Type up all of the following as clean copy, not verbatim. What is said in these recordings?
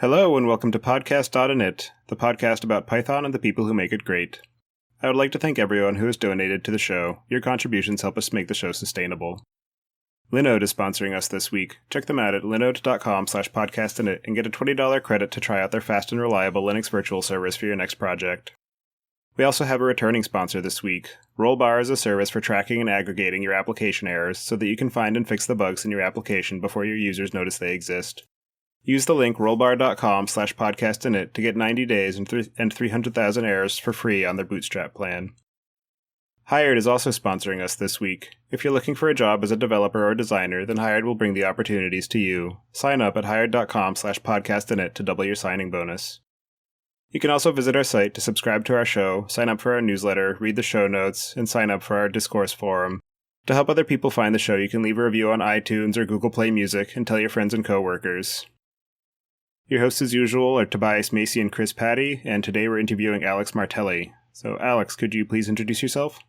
Hello and welcome to Podcast.init, the podcast about Python and the people who make it great. I would like to thank everyone who has donated to the show. Your contributions help us make the show sustainable. Linode is sponsoring us this week. Check them out at linode.com/podcastinit and get a $20 credit to try out their fast and reliable Linux virtual servers for your next project. We also have a returning sponsor this week. Rollbar is a service for tracking and aggregating your application errors so that you can find and fix the bugs in your application before your users notice they exist. Use the link rollbar.com/podcastinit to get 90 days and 300,000 errors for free on their Bootstrap plan. Hired is also sponsoring us this week. If you're looking for a job as a developer or designer, then Hired will bring the opportunities to you. Sign up at hired.com/podcastinit to double your signing bonus. You can also visit our site to subscribe to our show, sign up for our newsletter, read the show notes, and sign up for our discourse forum. To help other people find the show, you can leave a review on iTunes or Google Play Music and tell your friends and coworkers. Your hosts, as usual, are Tobias Macy and Chris Patty, and today we're interviewing Alex Martelli. So, Alex, could you please introduce yourself?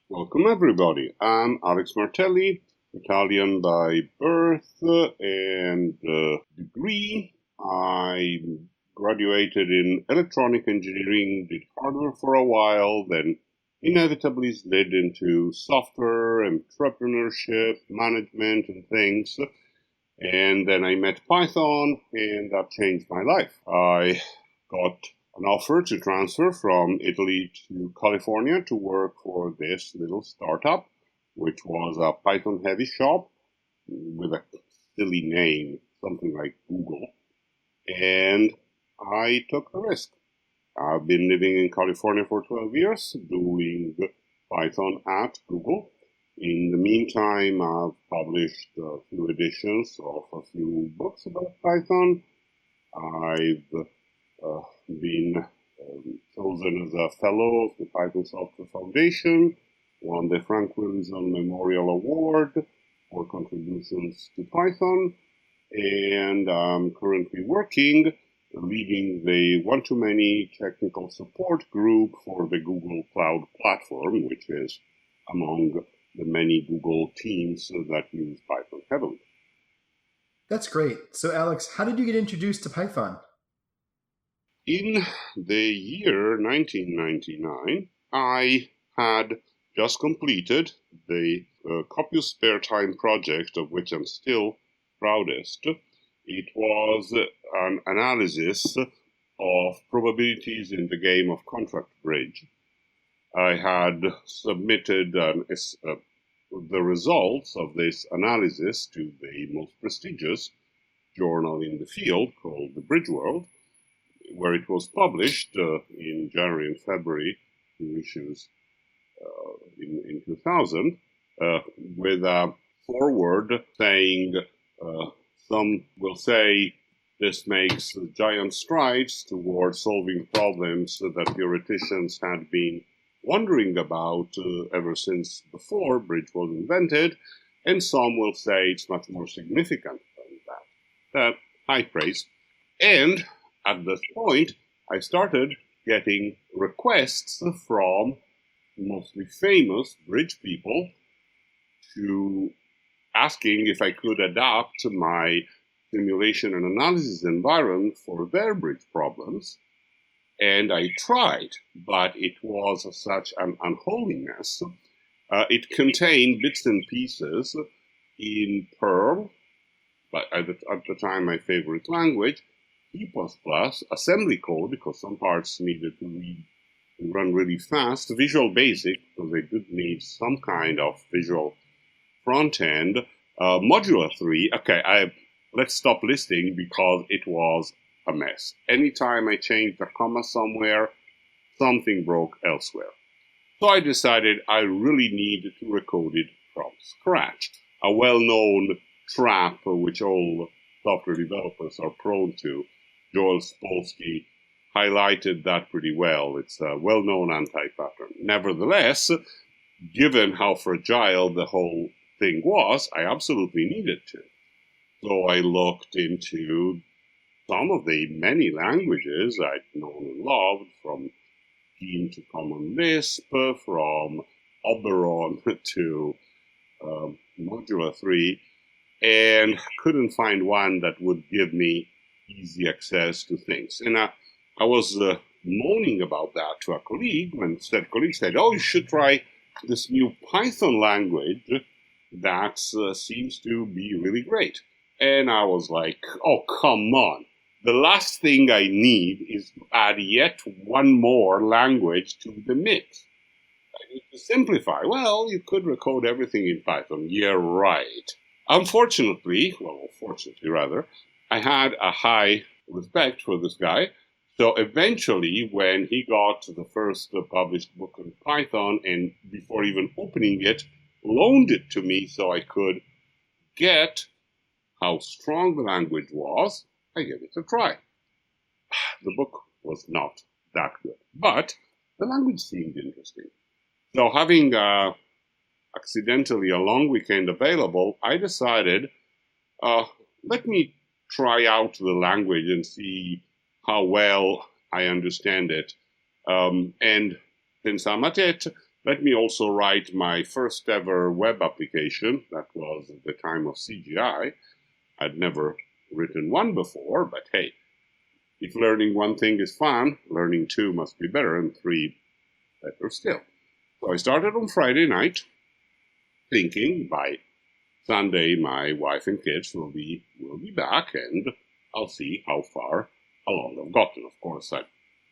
Welcome, everybody. I'm Alex Martelli, Italian by birth and degree. I graduated in electronic engineering, did hardware for a while, then inevitably slid into software, entrepreneurship, management, and things. And then I met Python, and that changed my life. I got an offer to transfer from Italy to California to work for this little startup, which was a Python-heavy shop with a silly name, something like Google. And I took the risk. I've been living in California for 12 years, doing Python at Google. In the meantime, I've published a few editions of a few books about Python. I've been chosen as a fellow of the Python Software Foundation, won the Frank Wilson Memorial Award for contributions to Python, and I'm currently leading the one-to-many technical support group for the Google Cloud Platform, which is among the many Google teams that use Python heavily. That's great. So, Alex, how did you get introduced to Python? In the year 1999, I had just completed the copious spare time project of which I'm still proudest. It was an analysis of probabilities in the game of contract bridge. I had submitted the results of this analysis to the most prestigious journal in the field called the Bridge World, where it was published in January and February, 2 issues in 2000, with a foreword saying, some will say this makes giant strides towards solving problems that theoreticians had been wondering about ever since before Bridge was invented, and some will say it's much more significant than that. High praise. And at this point, I started getting requests from mostly famous bridge people to asking if I could adapt my simulation and analysis environment for their bridge problems. And I tried, but it was such an unholiness. It contained bits and pieces in Perl, but at the time my favorite language, C++, assembly code, because some parts needed to run really fast, Visual Basic, because they did need some kind of visual front end, Modular 3. Okay, let's stop listing because it was a mess. Anytime I changed a comma somewhere, something broke elsewhere. So I decided I really needed to recode it from scratch. A well-known trap which all software developers are prone to. Joel Spolsky highlighted that pretty well. It's a well-known anti-pattern. Nevertheless, given how fragile the whole thing was, I absolutely needed to. So I looked into some of the many languages I'd known and loved, from Scheme to Common Lisp, from Oberon to Modular 3, and couldn't find one that would give me easy access to things. And I was moaning about that to a colleague when said colleague said, "Oh, you should try this new Python language that seems to be really great." And I was like, "Oh, come on. The last thing I need is to add yet one more language to the mix. I need to simplify." "Well, you could recode everything in Python." "Yeah, right." Unfortunately, well, fortunately rather, I had a high respect for this guy. So eventually, when he got the first published book in Python, and before even opening it, loaned it to me so I could get how strong the language was, I gave it a try. The book was not that good, but the language seemed interesting. So having accidentally a long weekend available, I decided, let me try out the language and see how well I understand it. And since I'm at it, let me also write my first ever web application. That was at the time of CGI. I'd never written one before, but hey, if learning one thing is fun, learning two must be better, and three better still. So I started on Friday night, thinking by Sunday my wife and kids will be back, and I'll see how far along I've gotten. Of course, I'm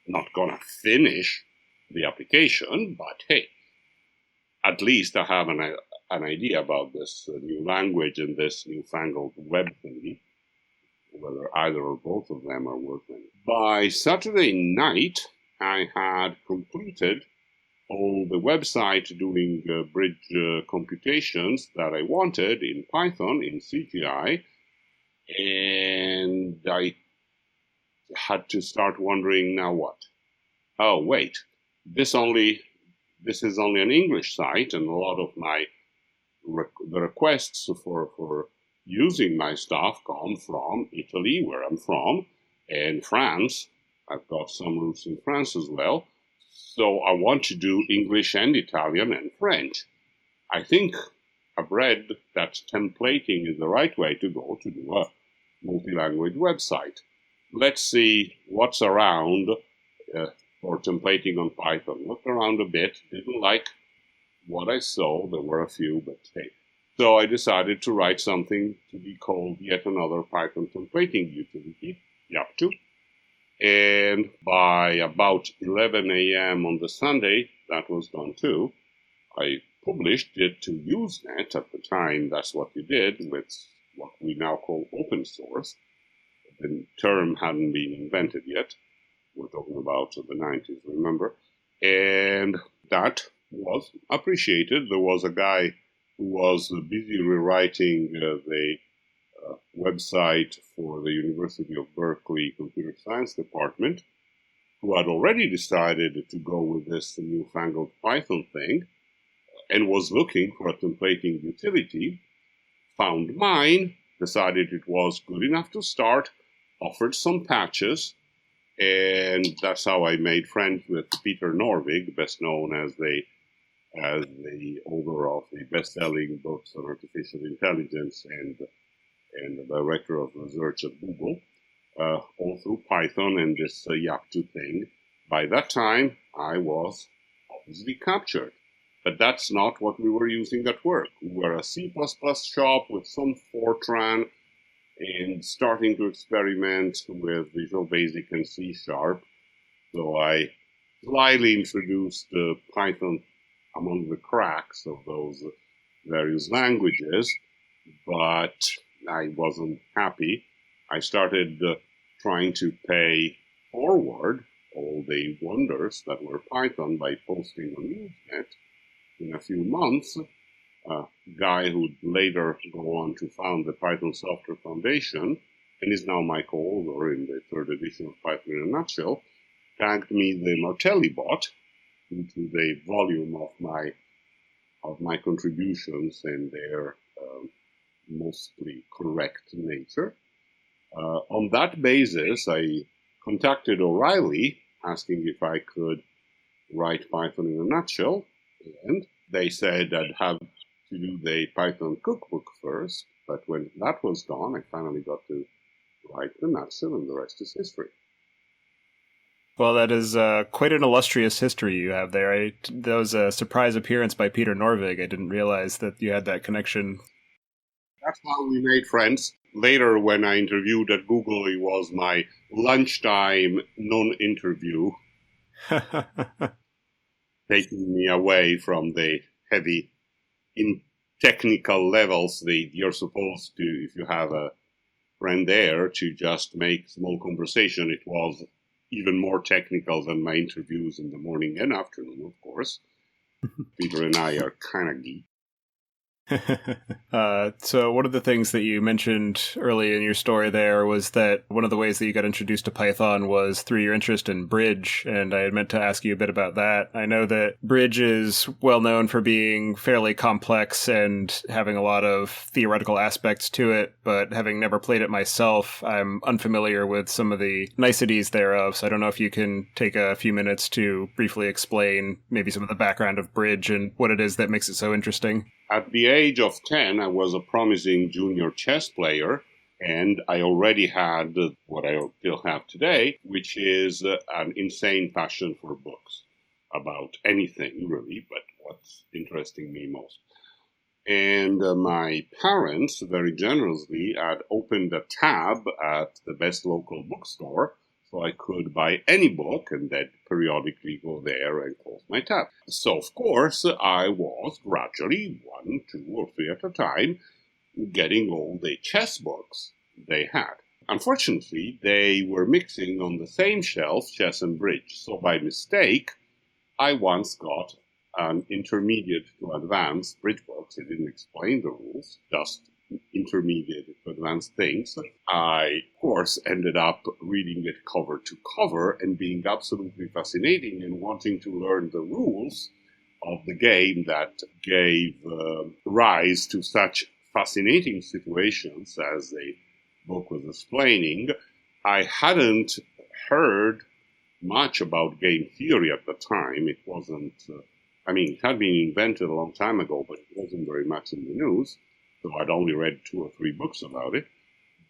not gonna finish the application, but hey, at least I have an idea about this new language and this newfangled web thingy, whether either or both of them are worth it. By Saturday night, I had completed all the website doing bridge computations that I wanted in Python, in CGI, and I had to start wondering, now what? Oh, wait, this is only an English site, and a lot of my the requests for using my stuff come from Italy, where I'm from, and France. I've got some roots in France as well. So I want to do English and Italian and French. I think I've read that templating is the right way to go to do a multi-language website. Let's see what's around for templating on Python. Looked around a bit, didn't like what I saw. There were a few, but hey. So I decided to write something to be called yet another Python templating utility, Yap2. And by about 11 a.m. on the Sunday, that was done too. I published it to Usenet. At the time, that's what you did with what we now call open source. The term hadn't been invented yet. We're talking about the 90s, remember? And that was appreciated. There was a guy who was busy rewriting the website for the University of Berkeley Computer Science Department, who had already decided to go with this newfangled Python thing and was looking for a templating utility, found mine, decided it was good enough to start, offered some patches, and that's how I made friends with Peter Norvig, best known as the author of the best-selling books on artificial intelligence and the director of research at Google, all through Python and this Yap2 thing. By that time, I was obviously captured. But that's not what we were using at work. We were a C++ shop with some Fortran and starting to experiment with Visual Basic and C#. So I slyly introduced Python among the cracks of those various languages, but I wasn't happy. I started trying to pay forward all the wonders that were Python by posting on Usenet. In a few months, a guy who would later go on to found the Python Software Foundation and is now my co-author in the third edition of Python in a Nutshell, tagged me the Martelli bot into the volume of my contributions and their mostly correct nature. On that basis, I contacted O'Reilly asking if I could write Python in a nutshell, and they said I'd have to do the Python cookbook first, but when that was done, I finally got to write the medicine, and the rest is history. Well, that is quite an illustrious history you have there. That was a surprise appearance by Peter Norvig. I didn't realize that you had that connection. That's how we made friends. Later, when I interviewed at Google, it was my lunchtime non-interview, taking me away from the heavy in technical levels that you're supposed to, if you have a friend there, to just make small conversation. It was even more technical than my interviews in the morning and afternoon, of course. Peter and I are kind of geeks. So one of the things that you mentioned early in your story there was that one of the ways that you got introduced to Python was through your interest in Bridge, and I had meant to ask you a bit about that. I know that Bridge is well known for being fairly complex and having a lot of theoretical aspects to it, but having never played it myself, I'm unfamiliar with some of the niceties thereof, so I don't know if you can take a few minutes to briefly explain maybe some of the background of Bridge and what it is that makes it so interesting. At the age of 10, I was a promising junior chess player, and I already had what I still have today, which is an insane passion for books about anything, really, but what's interesting me most. And my parents very generously had opened a tab at the best local bookstore, so I could buy any book and then periodically go there and close my tab. So, of course, I was gradually, 1, 2, or 3 at a time, getting all the chess books they had. Unfortunately, they were mixing on the same shelf chess and bridge, so by mistake, I once got an intermediate to advanced bridge box. It didn't explain the rules, just intermediate to advanced things. I, of course, ended up reading it cover to cover and being absolutely fascinating and wanting to learn the rules of the game that gave rise to such fascinating situations as the book was explaining. I hadn't heard much about game theory at the time. It wasn't, it had been invented a long time ago, but it wasn't very much in the news. So I'd only read 2 or 3 books about it.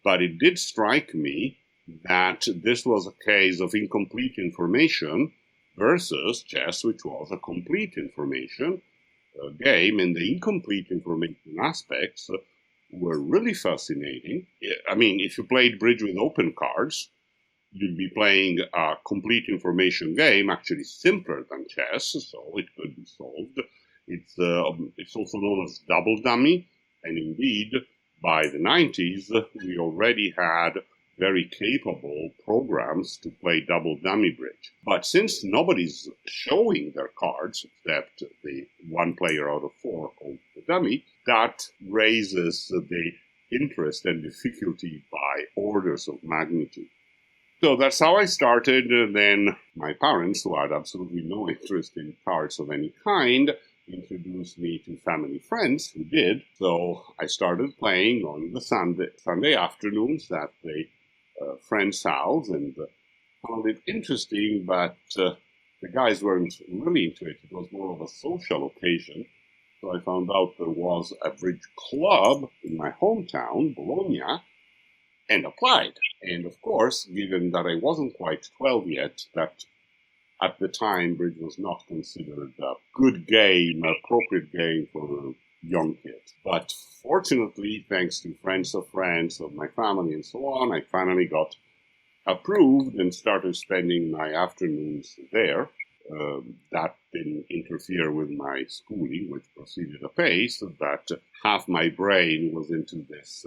But it did strike me that this was a case of incomplete information versus chess, which was a complete information game. And the incomplete information aspects were really fascinating. I mean, if you played bridge with open cards, you'd be playing a complete information game, actually simpler than chess, so it could be solved. It's also known as double dummy, and indeed, by the 90s, we already had very capable programs to play double dummy bridge. But since nobody's showing their cards, except the 1 player out of 4 called the dummy, that raises the interest and difficulty by orders of magnitude. So that's how I started. Then my parents, who had absolutely no interest in cards of any kind, introduced me to family friends who did. So I started playing on the Sunday afternoons at the friend's house and found it interesting, but the guys weren't really into it. It was more of a social occasion. So I found out there was a bridge club in my hometown, Bologna, and applied. And of course, given that I wasn't quite 12 yet, that at the time bridge was not considered a good game, an appropriate game for young kids. But fortunately, thanks to friends of my family and so on, I finally got approved and started spending my afternoons there. That didn't interfere with my schooling, which proceeded apace, but half my brain was into this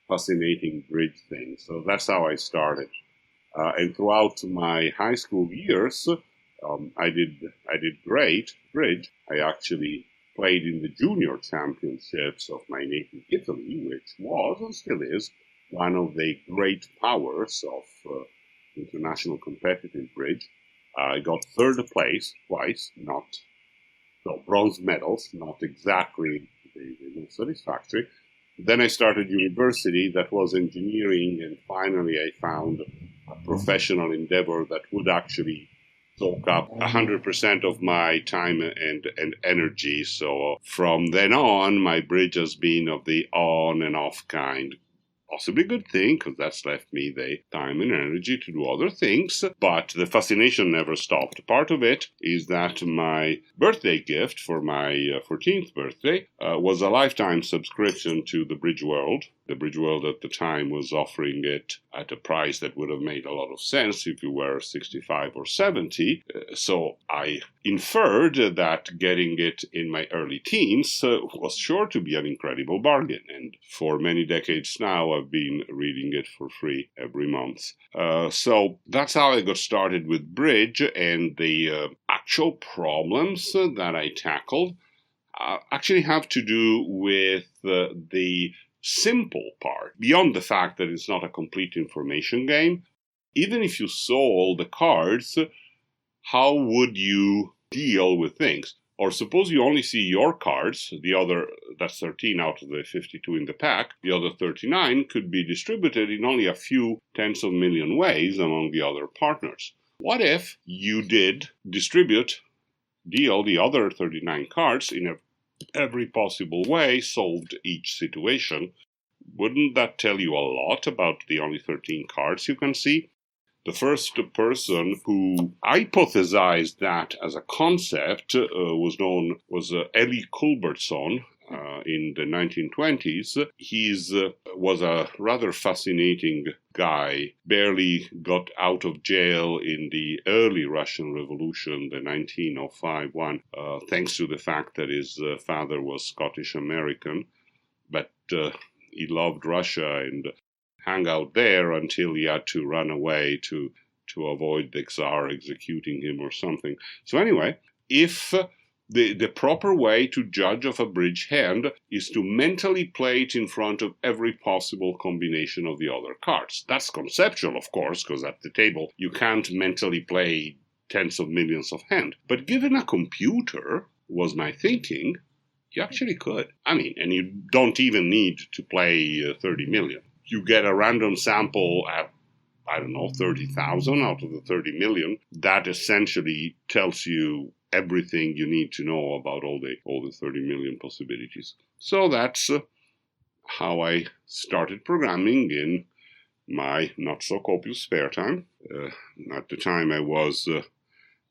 fascinating bridge thing. So that's how I started. And throughout my high school years, I did great bridge. I actually played in the junior championships of my native Italy, which was and still is one of the great powers of international competitive bridge. I got 3rd place twice, bronze medals, not exactly the most satisfactory. Then I started university, that was engineering, and finally I found a professional endeavor that would actually soak up 100% of my time and energy. So from then on, my bridge has been of the on and off kind. possibly a good thing, because that's left me the time and energy to do other things, but the fascination never stopped. Part of it is that my birthday gift for my 14th birthday was a lifetime subscription to the Bridge World. The Bridge World at the time was offering it at a price that would have made a lot of sense if you were 65 or 70. So I inferred that getting it in my early teens was sure to be an incredible bargain. And for many decades now, I've been reading it for free every month. So that's how I got started with Bridge, and the actual problems that I tackled actually have to do with the simple part. Beyond the fact that it's not a complete information game, even if you saw all the cards, how would you deal with things? Or suppose you only see your cards, that's 13 out of the 52 in the pack, the other 39 could be distributed in only a few tens of million ways among the other partners. What if you did deal the other 39 cards in every possible way, solved each situation? Wouldn't that tell you a lot about the only 13 cards you can see? The first person who hypothesized that as a concept was Eli Culbertson in the 1920s. He was a rather fascinating guy, barely got out of jail in the early Russian Revolution, the 1905 one, thanks to the fact that his father was Scottish-American, but he loved Russia and hung out there until he had to run away to avoid the Tsar executing him or something. So anyway, if the proper way to judge of a bridge hand is to mentally play it in front of every possible combination of the other cards. That's conceptual, of course, because at the table you can't mentally play tens of millions of hands. But given a computer, was my thinking, you actually could. I mean, and you don't even need to play 30 million. You get a random sample at, 30,000 out of the 30 million. That essentially tells you everything you need to know about all the 30 million possibilities. So that's how I started programming in my not-so-copious spare time. At the time, I was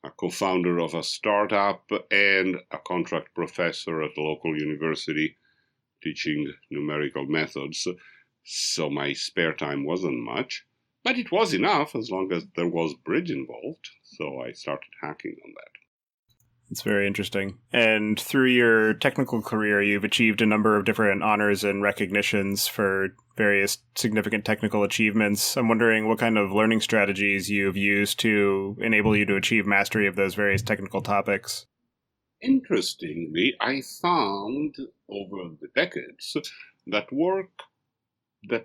a co-founder of a startup and a contract professor at a local university teaching numerical methods. So my spare time wasn't much, but it was enough as long as there was bridge involved. So I started hacking on that. It's very interesting. And through your technical career, you've achieved a number of different honors and recognitions for various significant technical achievements. I'm wondering what kind of learning strategies you've used to enable you to achieve mastery of those various technical topics. Interestingly, I found over the decades that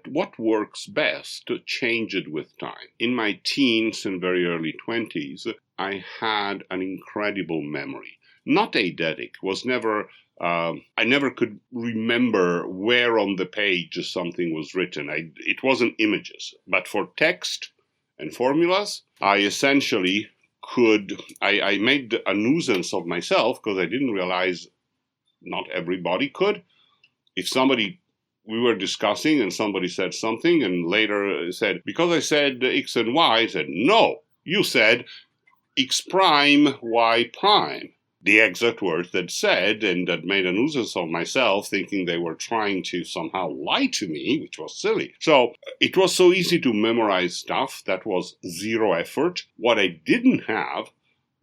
what works best changed with time. In my teens and very early 20s, I had an incredible memory. Not eidetic, I never could remember where on the page something was written. It wasn't images. But for text and formulas, I essentially I made a nuisance of myself because I didn't realize not everybody could. If we were discussing and somebody said something and later said, because I said X and Y, I said, no, you said X prime, Y prime. The exact words that said, and that made a nuisance of myself, thinking they were trying to somehow lie to me, which was silly. So it was so easy to memorize stuff. That was zero effort. What I didn't have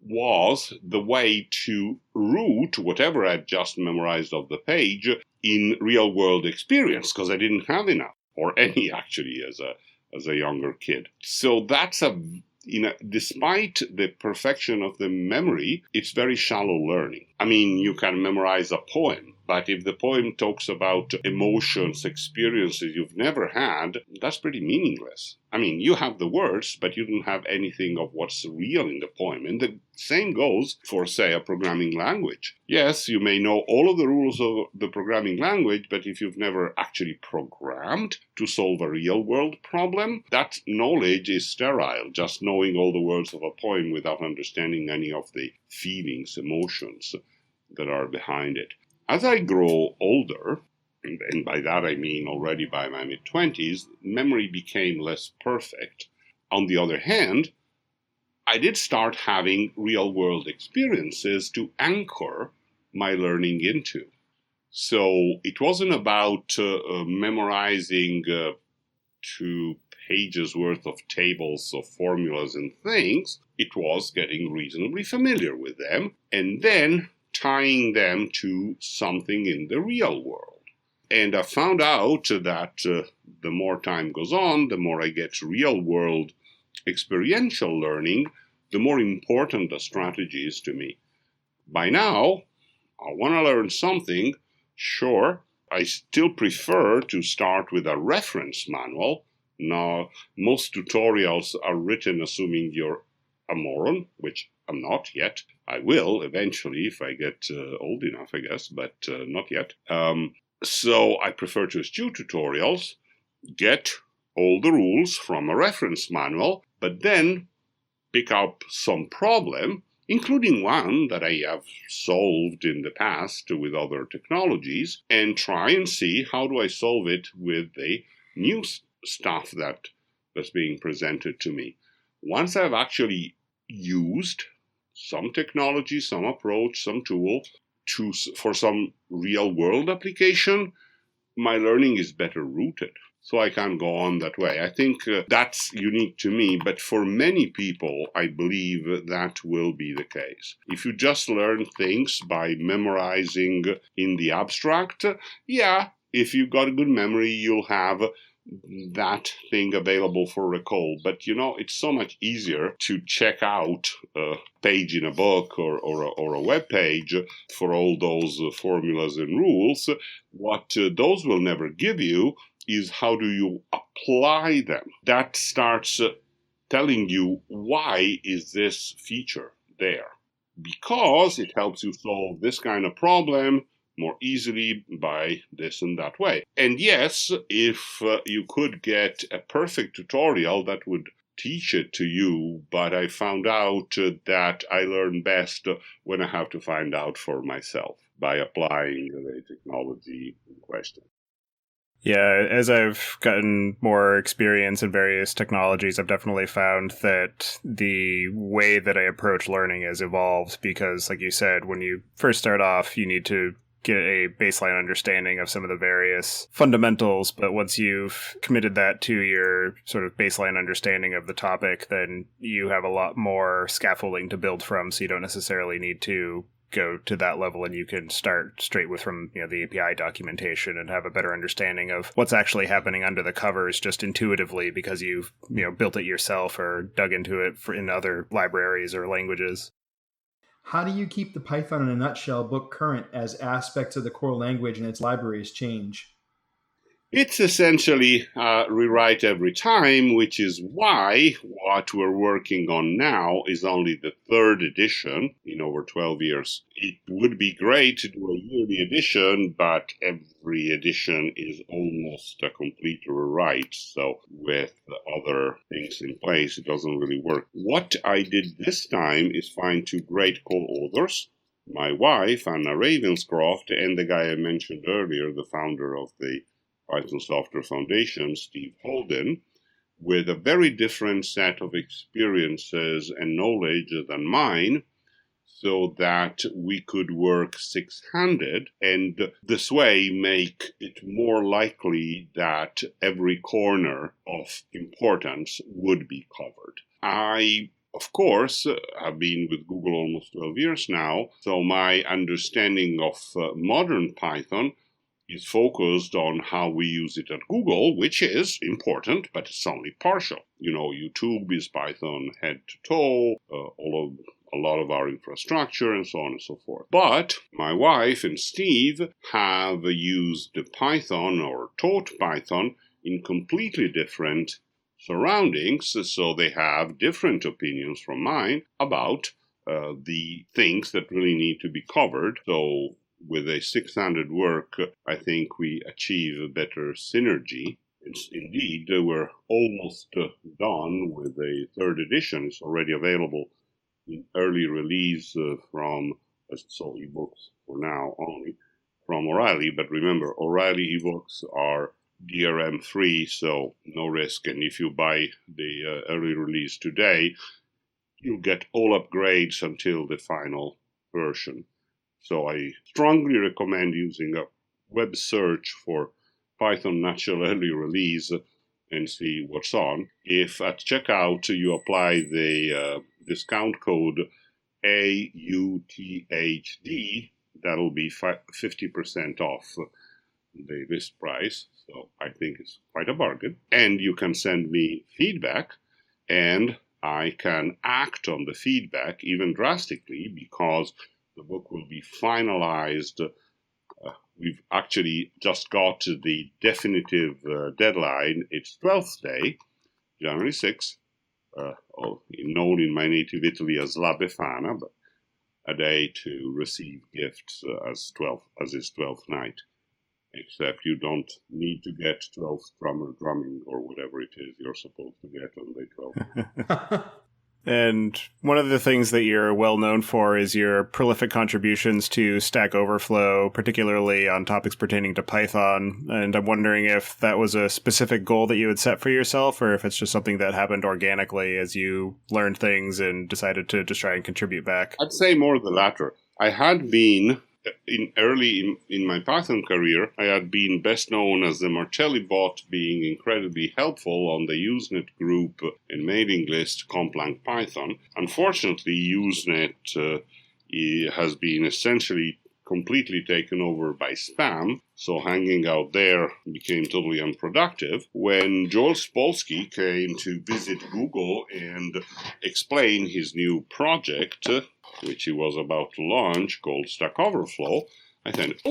was the way to root whatever I'd just memorized off the page in real world experience, because I didn't have enough, or any actually as a younger kid. So that's despite the perfection of the memory, it's very shallow learning. I mean, you can memorize a poem, but if the poem talks about emotions, experiences you've never had, that's pretty meaningless. I mean, you have the words, but you don't have anything of what's real in the poem. And the same goes for, say, a programming language. Yes, you may know all of the rules of the programming language, but if you've never actually programmed to solve a real-world problem, that knowledge is sterile, just knowing all the words of a poem without understanding any of the feelings, emotions that are behind it. As I grow older, and by that I mean already by my mid-20s, memory became less perfect. On the other hand, I did start having real-world experiences to anchor my learning into. So it wasn't about memorizing 2 pages worth of tables of formulas and things. It was getting reasonably familiar with them and then tying them to something in the real world. And I found out that the more time goes on, the more I get real world experiential learning, the more important the strategy is to me. By now, I want to learn something. Sure, I still prefer to start with a reference manual. Now, most tutorials are written assuming you're a moron, which I'm not yet. I will eventually if I get old enough, I guess, but not yet. So I prefer to eschew tutorials, get all the rules from a reference manual, but then pick up some problem, including one that I have solved in the past with other technologies, and try and see how do I solve it with the new stuff that's being presented to me. Once I've actually used some technology, some approach, some tool for some real world application, my learning is better rooted. So I can go on that way. I think that's unique to me, but for many people, I believe that will be the case. If you just learn things by memorizing in the abstract, yeah, if you've got a good memory, you'll have that thing available for recall. But it's so much easier to check out a page in a book or a web page for all those formulas and rules. What those will never give you is how do you apply them. That starts telling you why is this feature there. Because it helps you solve this kind of problem more easily by this and that way. And yes, if you could get a perfect tutorial that would teach it to you, but I found out that I learn best when I have to find out for myself by applying the technology in question. Yeah, as I've gotten more experience in various technologies, I've definitely found that the way that I approach learning has evolved because, like you said, when you first start off, you need to get a baseline understanding of some of the various fundamentals, but once you've committed that to your sort of baseline understanding of the topic, then you have a lot more scaffolding to build from, so you don't necessarily need to go to that level, and you can start straight with from the API documentation and have a better understanding of what's actually happening under the covers just intuitively because you've built it yourself or dug into it in other libraries or languages. How do you keep the Python in a nutshell book current as aspects of the core language and its libraries change? It's essentially rewrite every time, which is why what we're working on now is only the 3rd edition in over 12 years. It would be great to do a yearly edition, but every edition is almost a complete rewrite. So with other things in place, it doesn't really work. What I did this time is find 2 great co-authors. My wife, Anna Ravenscroft, and the guy I mentioned earlier, the founder of the Python Software Foundation, Steve Holden, with a very different set of experiences and knowledge than mine, so that we could work six-handed and this way make it more likely that every corner of importance would be covered. I, of course, have been with Google almost 12 years now, so my understanding of modern Python is focused on how we use it at Google, which is important, but it's only partial. YouTube is Python head to toe, a lot of our infrastructure, and so on and so forth. But my wife and Steve have used Python or taught Python in completely different surroundings, so they have different opinions from mine about the things that really need to be covered. So with a six-handed work, I think we achieve a better synergy. Indeed, we're almost done with a 3rd edition. It's already available in early release so ebooks for now only, from O'Reilly, but remember, O'Reilly ebooks are DRM free, so no risk. And if you buy the early release today, you'll get all upgrades until the final version. So I strongly recommend using a web search for Python Natural Early Release and see what's on. If at checkout you apply the discount code AUTHD, that'll be 50% off the list price. So I think it's quite a bargain. And you can send me feedback, and I can act on the feedback even drastically, because the book will be finalized. We've actually just got to the definitive deadline. It's 12th day, January 6th, known in my native Italy as La Befana, but a day to receive gifts as is 12th night. Except you don't need to get 12th drummer drumming or whatever it is you're supposed to get on day 12. And one of the things that you're well known for is your prolific contributions to Stack Overflow, particularly on topics pertaining to Python. And I'm wondering if that was a specific goal that you had set for yourself, or if it's just something that happened organically as you learned things and decided to just try and contribute back. I'd say more the latter. I had been in my Python career, I had been best known as the Martelli bot, being incredibly helpful on the Usenet group and mailing list Complang Python. Unfortunately, Usenet has been essentially completely taken over by spam, so hanging out there became totally unproductive. When Joel Spolsky came to visit Google and explain his new project, which he was about to launch, called Stack Overflow, I thought,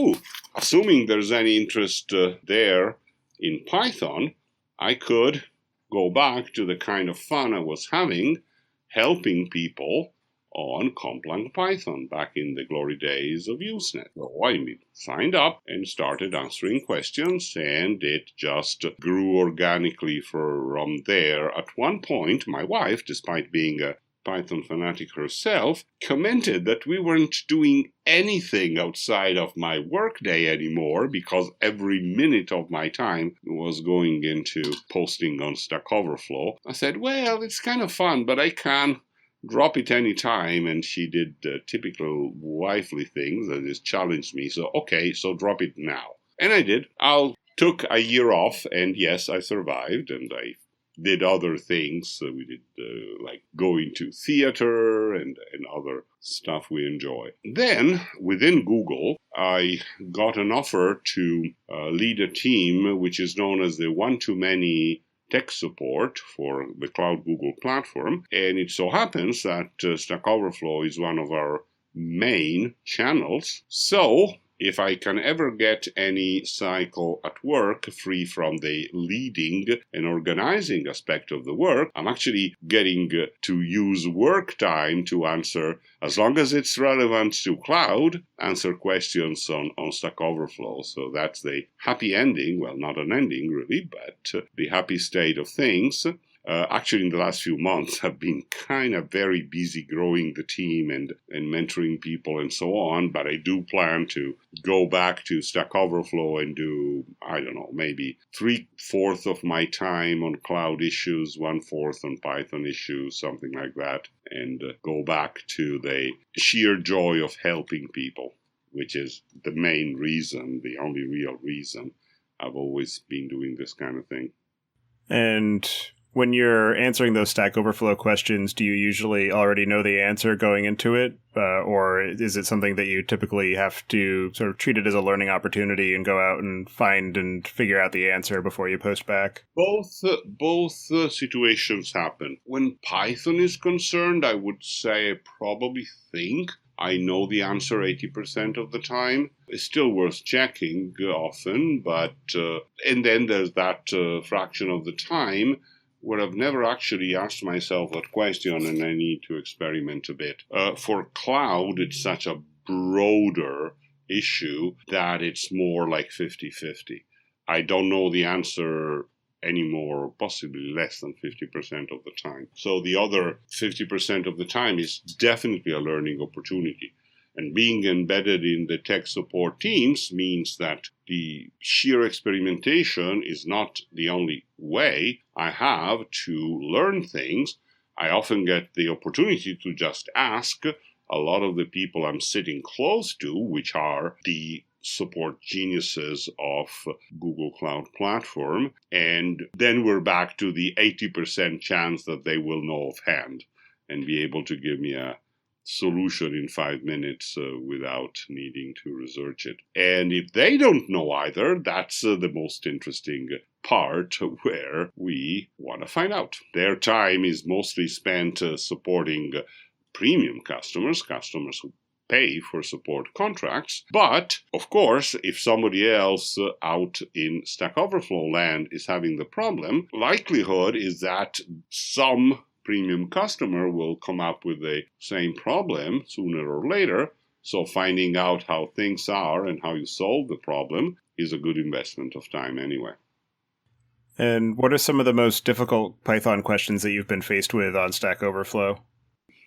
assuming there's any interest there in Python, I could go back to the kind of fun I was having helping people on Complang Python back in the glory days of Usenet. So I signed up and started answering questions, and it just grew organically from there. At one point, my wife, despite being a Python fanatic herself, commented that we weren't doing anything outside of my workday anymore, because every minute of my time was going into posting on Stack Overflow. I said, well, it's kind of fun, but I can drop it any time. And she did typical wifely things, that is, challenged me. So, okay, so drop it now. And I did. Took a year off, and yes, I survived, and I did other things. We did like going to theater and other stuff we enjoy. Then, within Google, I got an offer to lead a team which is known as the one-to-many tech support for the Cloud Google platform. And it so happens that Stack Overflow is one of our main channels. So if I can ever get any cycle at work free from the leading and organizing aspect of the work, I'm actually getting to use work time to answer, as long as it's relevant to cloud, answer questions on Stack Overflow. So that's the happy ending. Well, not an ending really, but the happy state of things. Actually, in the last few months, I've been kind of very busy growing the team and mentoring people and so on. But I do plan to go back to Stack Overflow and do, I don't know, maybe 3/4 of my time on cloud issues, 1/4 on Python issues, something like that, and go back to the sheer joy of helping people, which is the main reason, the only real reason I've always been doing this kind of thing. And when you're answering those Stack Overflow questions, do you usually already know the answer going into it? Or is it something that you typically have to sort of treat it as a learning opportunity and go out and find and figure out the answer before you post back? Both situations happen. When Python is concerned, I would say I probably think I know the answer 80% of the time. It's still worth checking often, but and then there's that fraction of the time where I've never actually asked myself that question and I need to experiment a bit. For cloud, it's such a broader issue that it's more like 50-50. I don't know the answer anymore, possibly less than 50% of the time. So the other 50% of the time is definitely a learning opportunity. And being embedded in the tech support teams means that the sheer experimentation is not the only way I have to learn things. I often get the opportunity to just ask a lot of the people I'm sitting close to, which are the support geniuses of Google Cloud Platform, and then we're back to the 80% chance that they will know offhand and be able to give me a solution in 5 minutes without needing to research it. And if they don't know either, that's the most interesting part where we want to find out. Their time is mostly spent supporting premium customers who pay for support contracts. But, of course, if somebody else out in Stack Overflow land is having the problem, likelihood is that some premium customer will come up with the same problem sooner or later. So finding out how things are and how you solve the problem is a good investment of time anyway. And what are some of the most difficult Python questions that you've been faced with on Stack Overflow?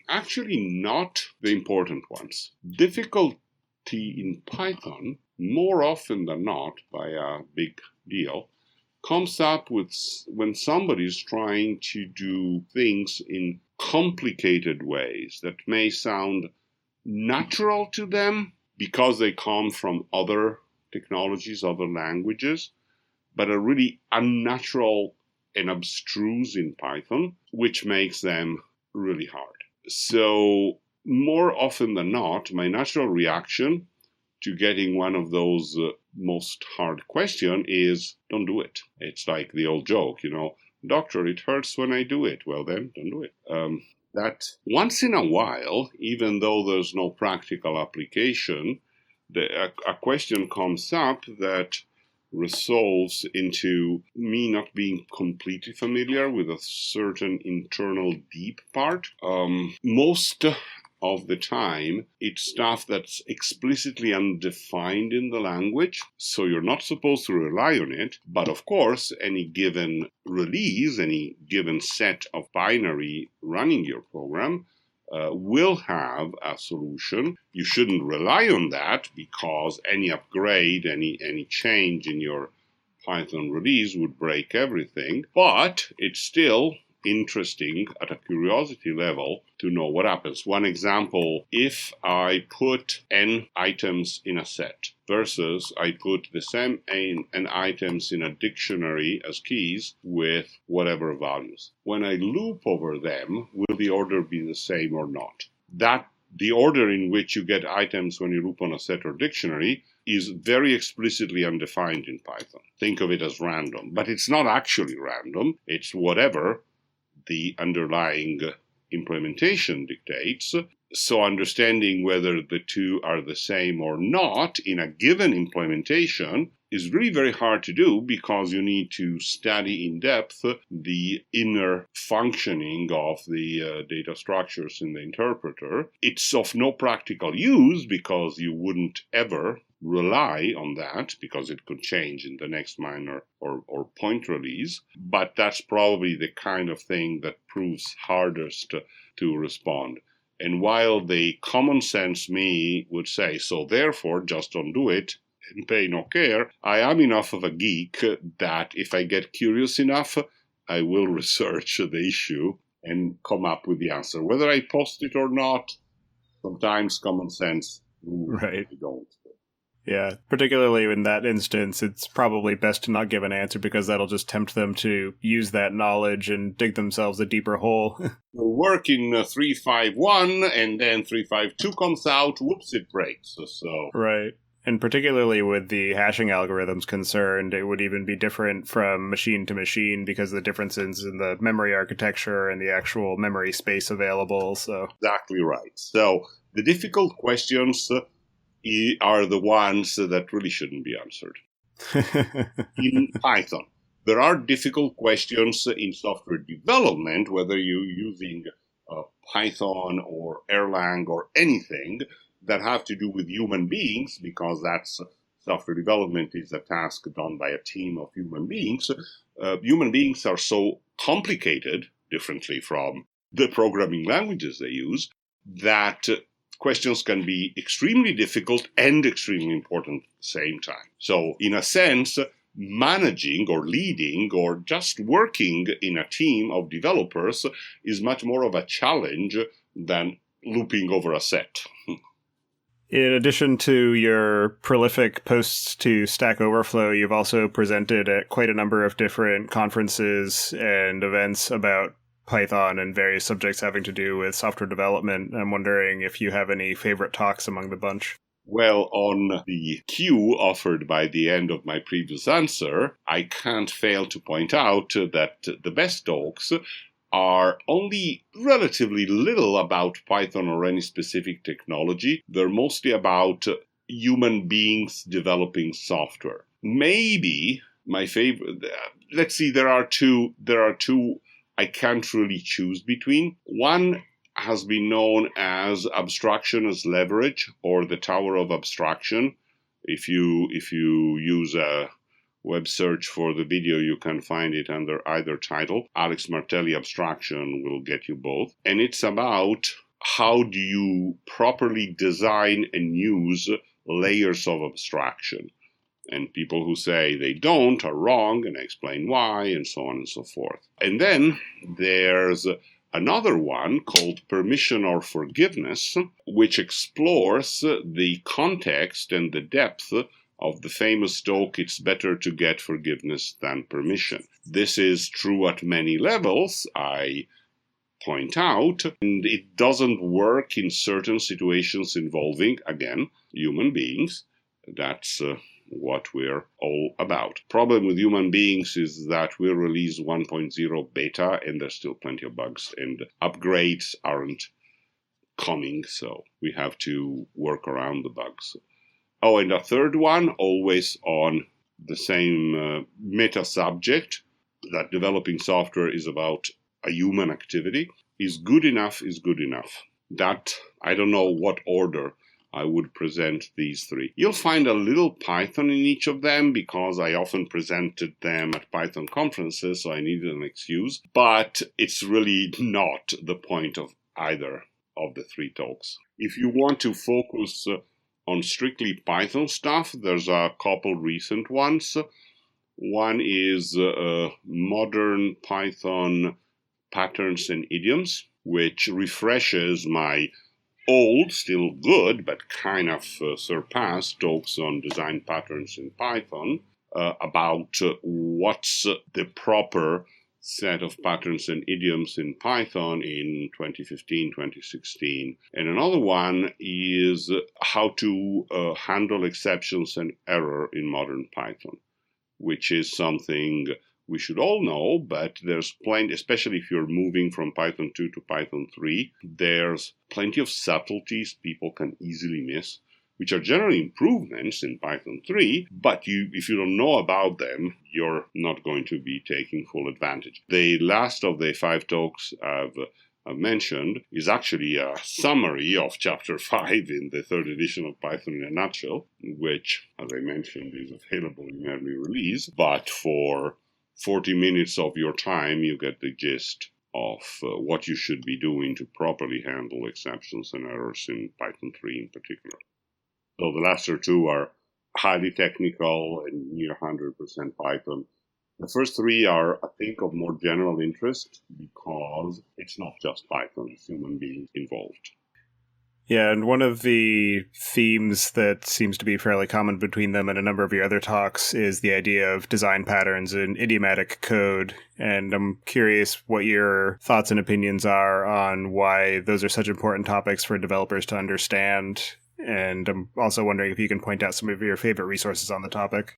Actually, not the important ones. Difficulty in Python, more often than not, by a big deal, comes up with when somebody's trying to do things in complicated ways that may sound natural to them because they come from other technologies, other languages, but are really unnatural and abstruse in Python, which makes them really hard. So more often than not, my natural reaction to getting one of those most hard question is don't do it. It's like the old joke, doctor, it hurts when I do it. Well then, don't do it. That once in a while, even though there's no practical application, a question comes up that resolves into me not being completely familiar with a certain internal deep part. Most of the time, it's stuff that's explicitly undefined in the language, so you're not supposed to rely on it. But of course, any given release, any given set of binary running your program, will have a solution. You shouldn't rely on that because any upgrade, any change in your Python release would break everything. But it's still interesting at a curiosity level to know what happens. One example, if I put n items in a set versus I put the same n items in a dictionary as keys with whatever values. When I loop over them, will the order be the same or not? That the order in which you get items when you loop on a set or dictionary is very explicitly undefined in Python. Think of it as random, but it's not actually random. It's whatever the underlying implementation dictates. So understanding whether the two are the same or not in a given implementation is really very hard to do because you need to study in depth the inner functioning of the data structures in the interpreter. It's of no practical use because you wouldn't ever rely on that because it could change in the next minor or point release. But that's probably the kind of thing that proves hardest to respond. And while the common sense me would say, so therefore just don't do it and pay no care, I am enough of a geek that if I get curious enough, I will research the issue and come up with the answer. Whether I post it or not, sometimes common sense Right. I don't. Yeah, particularly in that instance, it's probably best to not give an answer because that'll just tempt them to use that knowledge and dig themselves a deeper hole. We'll work in 351 and then 352 comes out, whoops, it breaks. So Right. And particularly with the hashing algorithms concerned, it would even be different from machine to machine because of the differences in the memory architecture and the actual memory space available. So exactly right. So the difficult questions are the ones that really shouldn't be answered. In Python, there are difficult questions in software development, whether you're using Python or Erlang or anything that have to do with human beings, because that's software development is a task done by a team of human beings. Human beings are so complicated, differently from the programming languages they use, that questions can be extremely difficult and extremely important at the same time. So, in a sense, managing or leading or just working in a team of developers is much more of a challenge than looping over a set. In addition to your prolific posts to Stack Overflow, you've also presented at quite a number of different conferences and events about Python and various subjects having to do with software development. I'm wondering if you have any favorite talks among the bunch. Well, on the cue offered by the end of my previous answer, I can't fail to point out that the best talks are only relatively little about Python or any specific technology. They're mostly about human beings developing software. Maybe my favorite, let's see, there are two I can't really choose between. One has been known as abstraction as leverage, or the Tower of Abstraction. If you use a web search for the video, you can find it under either title. Alex Martelli Abstraction will get you both. And it's about how do you properly design and use layers of abstraction. And people who say they don't are wrong, and I explain why, and so on and so forth. And then there's another one called Permission or Forgiveness, which explores the context and the depth of the famous talk, "It's better to get forgiveness than permission." This is true at many levels, I point out, and it doesn't work in certain situations involving, again, human beings. That's what we're all about. Problem with human beings is that we release 1.0 beta, and there's still plenty of bugs, and upgrades aren't coming, so we have to work around the bugs. Oh, and a third one, always on the same meta subject, that developing software is about a human activity. Is good enough is good enough. That, I don't know what order I would present these three. You'll find a little Python in each of them because I often presented them at Python conferences, so I needed an excuse. But it's really not the point of either of the three talks. If you want to focus on strictly Python stuff, there's a couple recent ones. One is Modern Python Patterns and Idioms, which refreshes my old, still good, but kind of surpassed talks on design patterns in Python, about what's the proper set of patterns and idioms in Python in 2015, 2016. And another one is how to handle exceptions and error in modern Python, which is something we should all know, but there's plenty, especially if you're moving from Python 2 to Python 3, there's plenty of subtleties people can easily miss, which are generally improvements in Python 3, but if you don't know about them, you're not going to be taking full advantage. The last of the 5 talks I've mentioned is actually a summary of Chapter 5 in the 3rd edition of Python in a nutshell, which, as I mentioned, is available in early release, but for 40 minutes of your time, you get the gist of what you should be doing to properly handle exceptions and errors in Python 3 in particular. So the last two are highly technical and near 100% Python. The first 3 are, I think, of more general interest because it's not just Python, it's human beings involved. Yeah, and one of the themes that seems to be fairly common between them and a number of your other talks is the idea of design patterns in idiomatic code. And I'm curious what your thoughts and opinions are on why those are such important topics for developers to understand. And I'm also wondering if you can point out some of your favorite resources on the topic.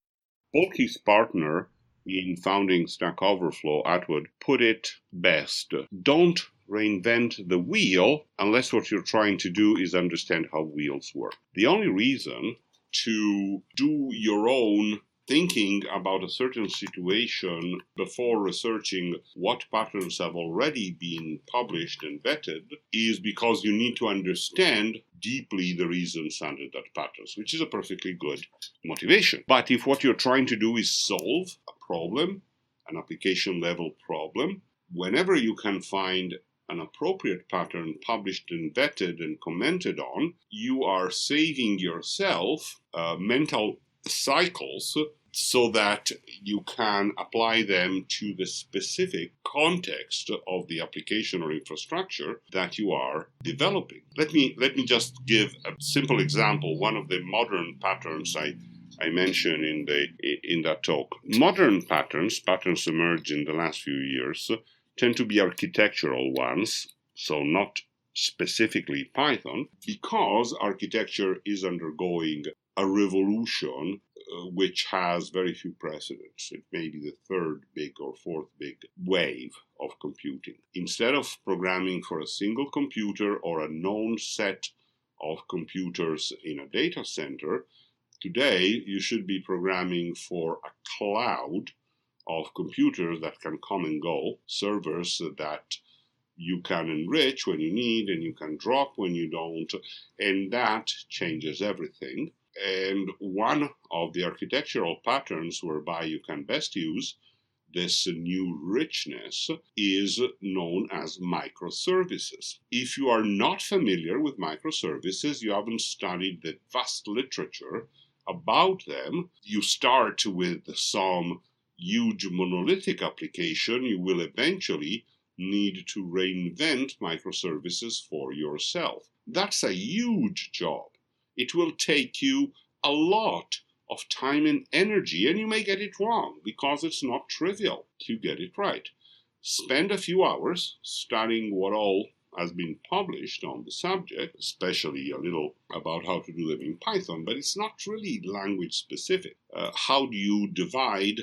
Polke's partner in founding Stack Overflow, Atwood, put it best. Don't reinvent the wheel unless what you're trying to do is understand how wheels work. The only reason to do your own thinking about a certain situation before researching what patterns have already been published and vetted is because you need to understand deeply the reasons under that patterns, which is a perfectly good motivation. But if what you're trying to do is solve a problem, an application level problem, whenever you can find an appropriate pattern published and vetted and commented on, you are saving yourself mental cycles so that you can apply them to the specific context of the application or infrastructure that you are developing. Let me just give a simple example. One of the modern patterns I mentioned in that talk. Modern patterns emerged in the last few years, tend to be architectural ones, so not specifically Python, because architecture is undergoing a revolution which has very few precedents. It may be the third big or fourth big wave of computing. Instead of programming for a single computer or a known set of computers in a data center, today you should be programming for a cloud of computers that can come and go, servers that you can enrich when you need and you can drop when you don't, and that changes everything. And one of the architectural patterns whereby you can best use this new richness is known as microservices. If you are not familiar with microservices, you haven't studied the vast literature about them, you start with some huge monolithic application, you will eventually need to reinvent microservices for yourself. That's a huge job. It will take you a lot of time and energy, and you may get it wrong because it's not trivial to get it right. Spend a few hours studying what all has been published on the subject, especially a little about how to do them in Python, but it's not really language specific. How do you divide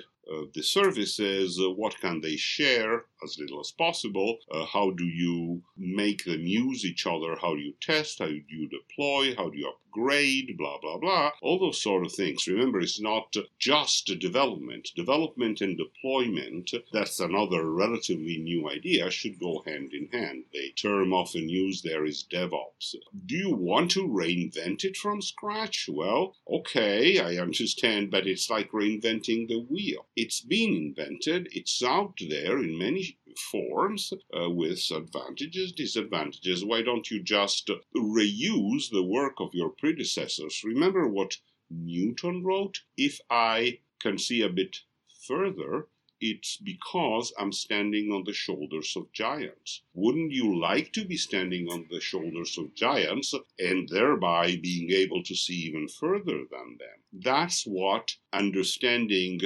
the services? What can they share? As little as possible. How do you make them use each other? How do you test? How do you deploy? How do you upgrade? Blah, blah, blah. All those sort of things. Remember, it's not just development. Development and deployment, that's another relatively new idea, should go hand in hand. The term often used there is DevOps. Do you want to reinvent it from scratch? Well, okay, I understand, but it's like reinventing the wheel. It's been invented. It's out there in many forms with advantages, disadvantages. Why don't you just reuse the work of your predecessors? Remember what Newton wrote? If I can see a bit further, it's because I'm standing on the shoulders of giants. Wouldn't you like to be standing on the shoulders of giants and thereby being able to see even further than them? That's what understanding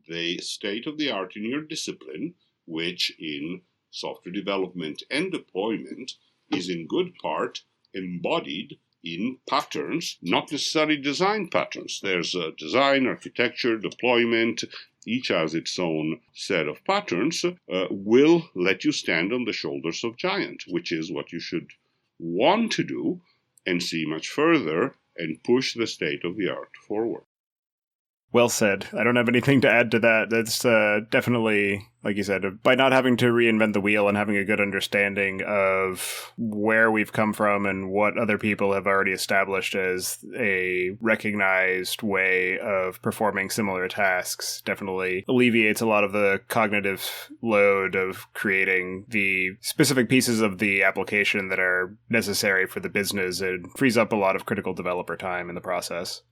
the state of the art in your discipline, which in software development and deployment is in good part embodied in patterns, not necessarily design patterns. There's a design, architecture, deployment, each has its own set of patterns, will let you stand on the shoulders of giants, which is what you should want to do and see much further and push the state of the art forward. Well said. I don't have anything to add to that. That's definitely, like you said, by not having to reinvent the wheel and having a good understanding of where we've come from and what other people have already established as a recognized way of performing similar tasks definitely alleviates a lot of the cognitive load of creating the specific pieces of the application that are necessary for the business and frees up a lot of critical developer time in the process.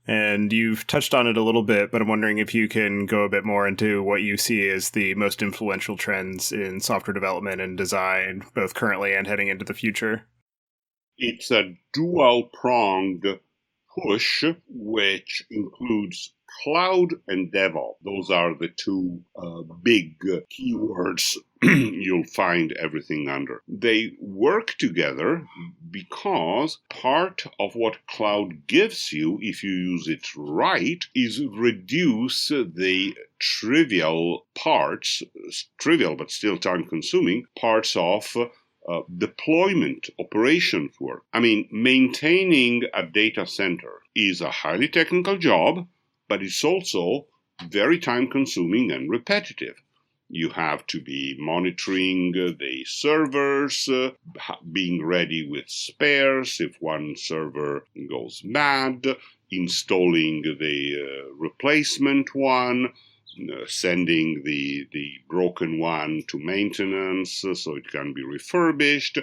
And you've touched on it a little bit, but I'm wondering if you can go a bit more into what you see as the most influential trends in software development and design, both currently and heading into the future. It's a dual-pronged push, which includes cloud and DevOps. Those are the two big keywords you'll find everything under. They work together because part of what cloud gives you, if you use it right, is reduce the trivial parts, trivial but still time-consuming parts of deployment operations work. I mean, maintaining a data center is a highly technical job, but it's also very time-consuming and repetitive. You have to be monitoring the servers, being ready with spares if one server goes bad, installing the replacement one, sending the broken one to maintenance so it can be refurbished.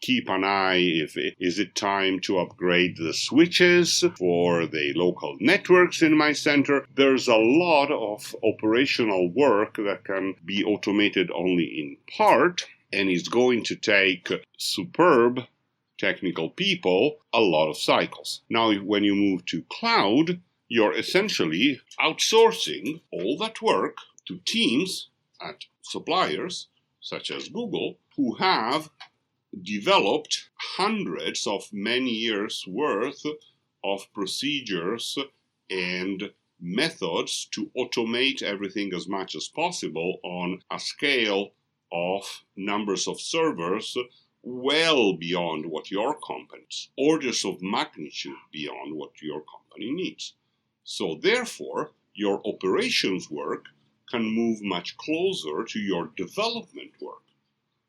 Keep an eye is it time to upgrade the switches for the local networks in my center. There's a lot of operational work that can be automated only in part, and is going to take superb technical people a lot of cycles. Now, when you move to cloud, you're essentially outsourcing all that work to teams at suppliers, such as Google, who have developed hundreds of many years' worth of procedures and methods to automate everything as much as possible on a scale of numbers of servers well beyond what your company's, orders of magnitude beyond what your company needs. So therefore, your operations work can move much closer to your development work,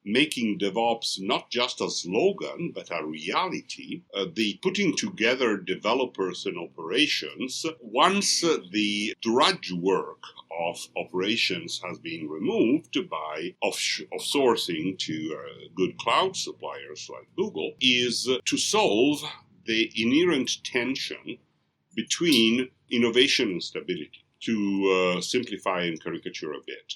making DevOps not just a slogan, but a reality. The putting together developers and operations, once the drudge work of operations has been removed by offsourcing to good cloud suppliers like Google, is to solve the inherent tension between innovation and stability. To simplify and caricature a bit,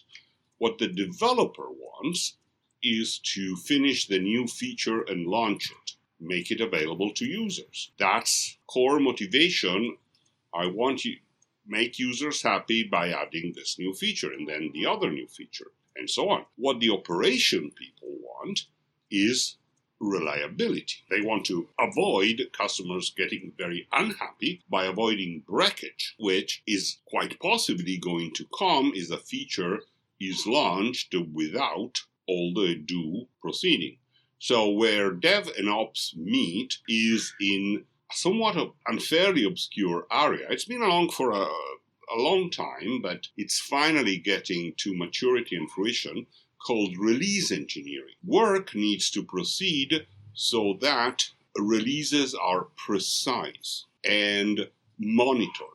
what the developer wants is to finish the new feature and launch it, make it available to users. That's core motivation. I want to make users happy by adding this new feature and then the other new feature, and so on. What the operation people want is reliability. They want to avoid customers getting very unhappy by avoiding breakage, which is quite possibly going to come if a feature is launched without all the due proceeding. So where dev and ops meet is in a somewhat unfairly obscure area. It's been along for a long time, but it's finally getting to maturity and fruition, called release engineering. Work needs to proceed so that releases are precise and monitored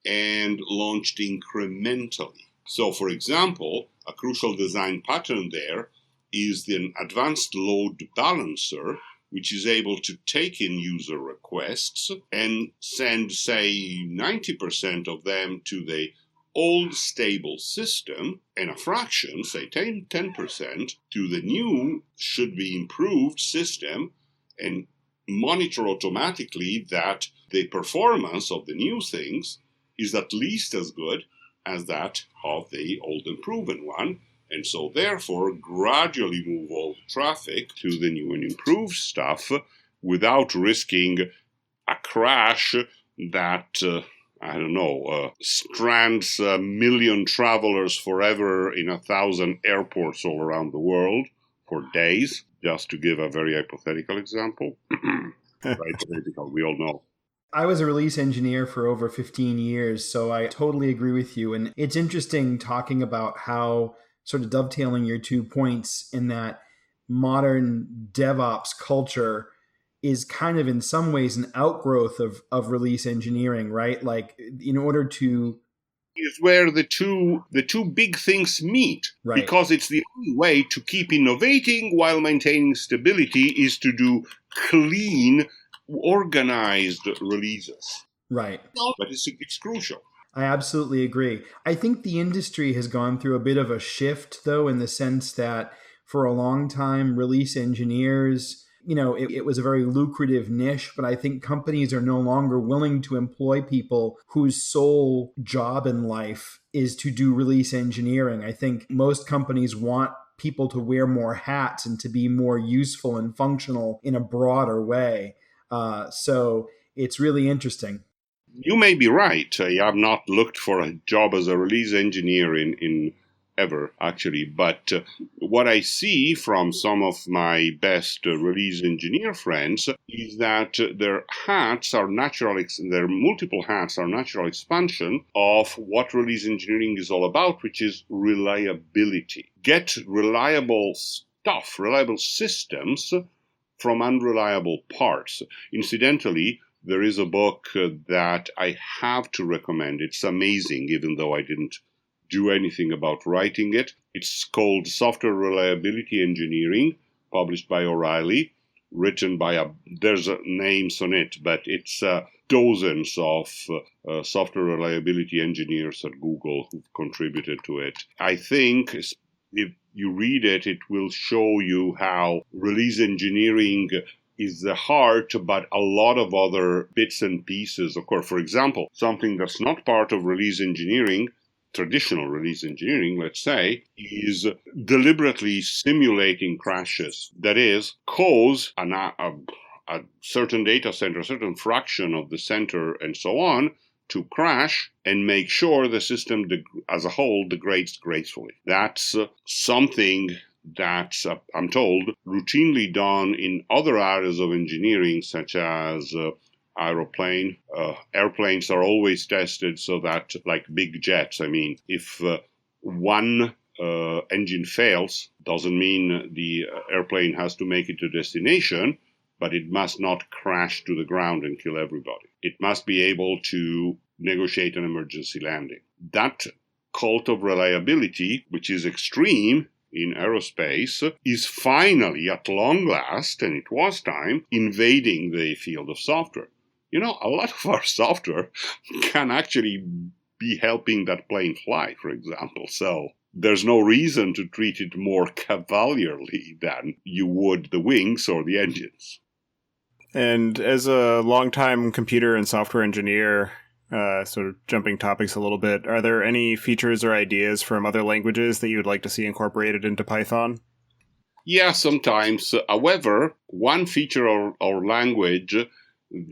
and launched incrementally. So, for example, a crucial design pattern there is an advanced load balancer, which is able to take in user requests and send, say, 90% of them to the old stable system, and a fraction, say 10%, to the new, should be improved system, and monitor automatically that the performance of the new things is at least as good as that of the old and proven one, and so therefore gradually move all traffic to the new and improved stuff without risking a crash that strands a million travelers forever in 1,000 airports all around the world for days, just to give a very hypothetical example. Hypothetical, we all know. I was a release engineer for over 15 years, so I totally agree with you. And it's interesting talking about how, sort of dovetailing your 2 points, in that modern DevOps culture is kind of in some ways an outgrowth of release engineering, right? Like, in order to... is where the two big things meet, right. Because it's the only way to keep innovating while maintaining stability is to do clean, organized releases. Right. But it's crucial. I absolutely agree. I think the industry has gone through a bit of a shift, though, in the sense that for a long time, release engineers, it was a very lucrative niche, but I think companies are no longer willing to employ people whose sole job in life is to do release engineering. I think most companies want people to wear more hats and to be more useful and functional in a broader way. So it's really interesting. You may be right. I have not looked for a job as a release engineer in ever, actually. But what I see from some of my best release engineer friends is that their multiple hats are natural expansion of what release engineering is all about, which is reliability. Get reliable stuff, reliable systems from unreliable parts. Incidentally, there is a book that I have to recommend. It's amazing, even though I didn't do anything about writing it. It's called Software Reliability Engineering, published by O'Reilly, written by there's names on it, but it's dozens of software reliability engineers at Google who've contributed to it. I think if you read it, it will show you how release engineering is the heart, but a lot of other bits and pieces occur. For example, something that's not part of release engineering, traditional release engineering, let's say, is deliberately simulating crashes. That is, cause a certain data center, a certain fraction of the center, and so on, to crash and make sure the system as a whole degrades gracefully. That's something that's, I'm told, routinely done in other areas of engineering, such as airplanes are always tested so that, like big jets, if one engine fails, doesn't mean the airplane has to make it to destination, but it must not crash to the ground and kill everybody. It must be able to negotiate an emergency landing. That cult of reliability, which is extreme in aerospace, is finally, at long last, and it was time, invading the field of software. A lot of our software can actually be helping that plane fly, for example. So there's no reason to treat it more cavalierly than you would the wings or the engines. And as a longtime computer and software engineer, sort of jumping topics a little bit, are there any features or ideas from other languages that you would like to see incorporated into Python? Yeah, sometimes. However, one feature or language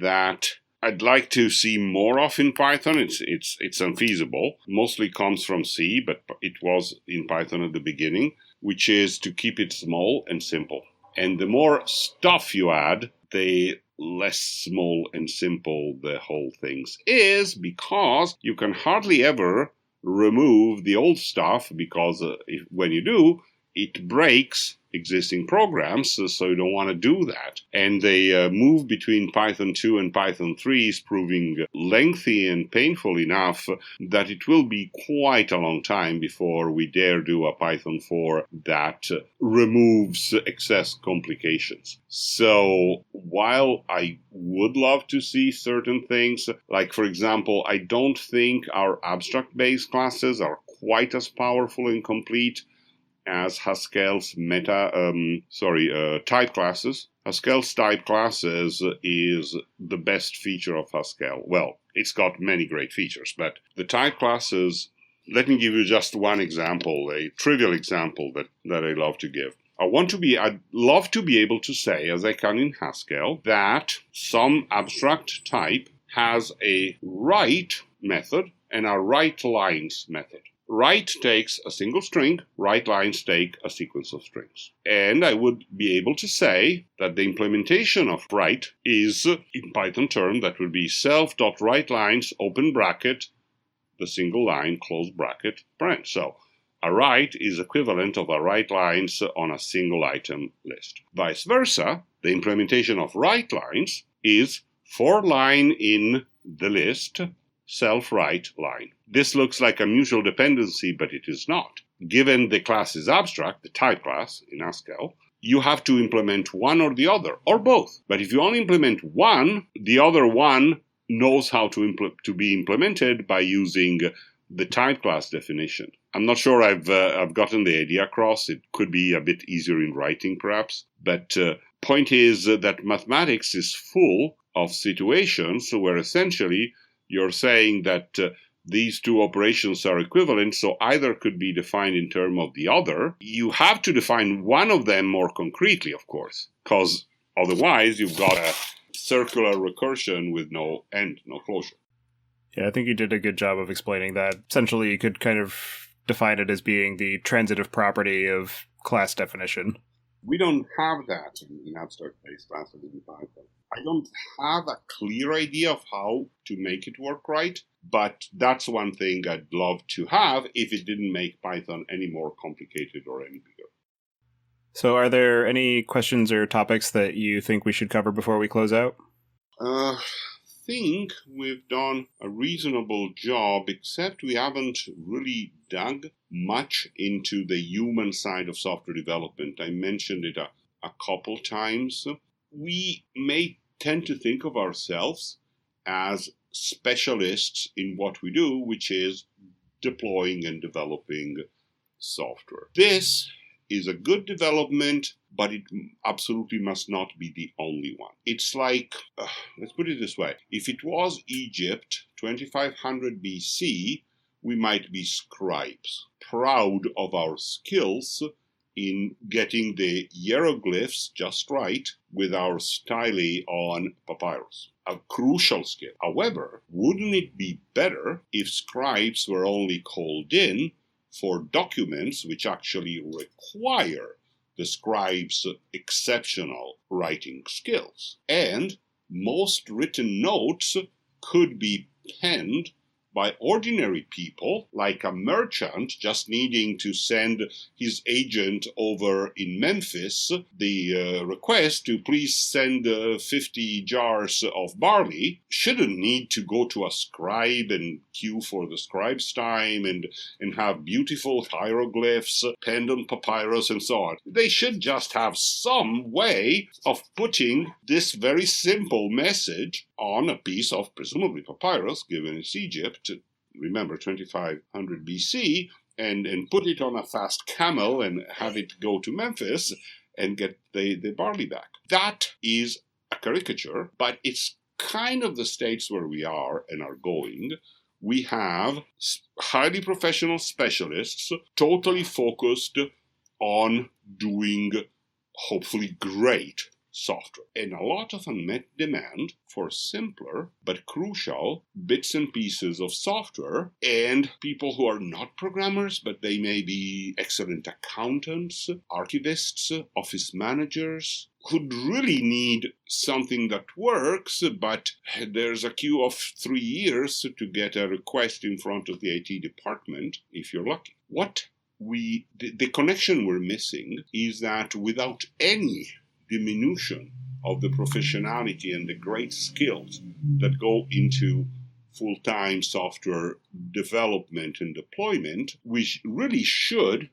that I'd like to see more of in Python, it's unfeasible, mostly comes from C, but it was in Python at the beginning, which is to keep it small and simple. And the more stuff you add, the less small and simple the whole thing is, because you can hardly ever remove the old stuff, because when you do, it breaks existing programs, so you don't want to do that. And the move between Python 2 and Python 3 is proving lengthy and painful enough that it will be quite a long time before we dare do a Python 4 that removes excess complications. So while I would love to see certain things, like for example, I don't think our abstract-based classes are quite as powerful and complete as Haskell's type classes. Haskell's type classes is the best feature of Haskell. Well, it's got many great features, but the type classes, let me give you just one example, a trivial example that I love to give. I'd love to be able to say, as I can in Haskell, that some abstract type has a write method and a write lines method. Write takes a single string, write lines take a sequence of strings. And I would be able to say that the implementation of write is, in Python term, that would be self.writelines, open bracket, the single line, close bracket, parent. So a write is equivalent of a write lines on a single item list. Vice versa, the implementation of write lines is for line in the list, self-write line. This looks like a mutual dependency, but it is not. Given the class is abstract, the type class in Haskell, you have to implement one or the other, or both. But if you only implement one, the other one knows how to be implemented by using the type class definition. I'm not sure I've gotten the idea across. It could be a bit easier in writing, perhaps. But point is that mathematics is full of situations where essentially you're saying that these two operations are equivalent, so either could be defined in terms of the other. You have to define one of them more concretely, of course, because otherwise you've got a circular recursion with no end, no closure. Yeah, I think you did a good job of explaining that. Essentially, you could kind of define it as being the transitive property of class definition. We don't have that in abstract-based classes in Python. I don't have a clear idea of how to make it work right, but that's one thing I'd love to have if it didn't make Python any more complicated or any bigger. So are there any questions or topics that you think we should cover before we close out? think we've done a reasonable job, except we haven't really dug much into the human side of software development. I mentioned it a couple times. We may tend to think of ourselves as specialists in what we do, which is deploying and developing software. This is a good development, but it absolutely must not be the only one. It's like, let's put it this way. If it was Egypt, 2500 BC, we might be scribes, proud of our skills in getting the hieroglyphs just right with our style on papyrus. A crucial skill. However, wouldn't it be better if scribes were only called in for documents which actually require the scribe's exceptional writing skills? And most written notes could be penned by ordinary people, like a merchant just needing to send his agent over in Memphis the request to please send 50 jars of barley. Shouldn't need to go to a scribe and queue for the scribe's time and have beautiful hieroglyphs penned on papyrus and so on. They should just have some way of putting this very simple message on a piece of presumably papyrus, given it's Egypt, remember 2500 BC, and put it on a fast camel and have it go to Memphis and get the barley back. That is a caricature, but it's kind of the states where we are and are going. We have highly professional specialists totally focused on doing hopefully great software, and a lot of unmet demand for simpler but crucial bits and pieces of software, and people who are not programmers, but they may be excellent accountants, archivists, office managers, who really need something that works, but there's a queue of 3 years to get a request in front of the IT department, if you're lucky. The connection we're missing is that without any diminution of the professionality and the great skills that go into full-time software development and deployment, we really should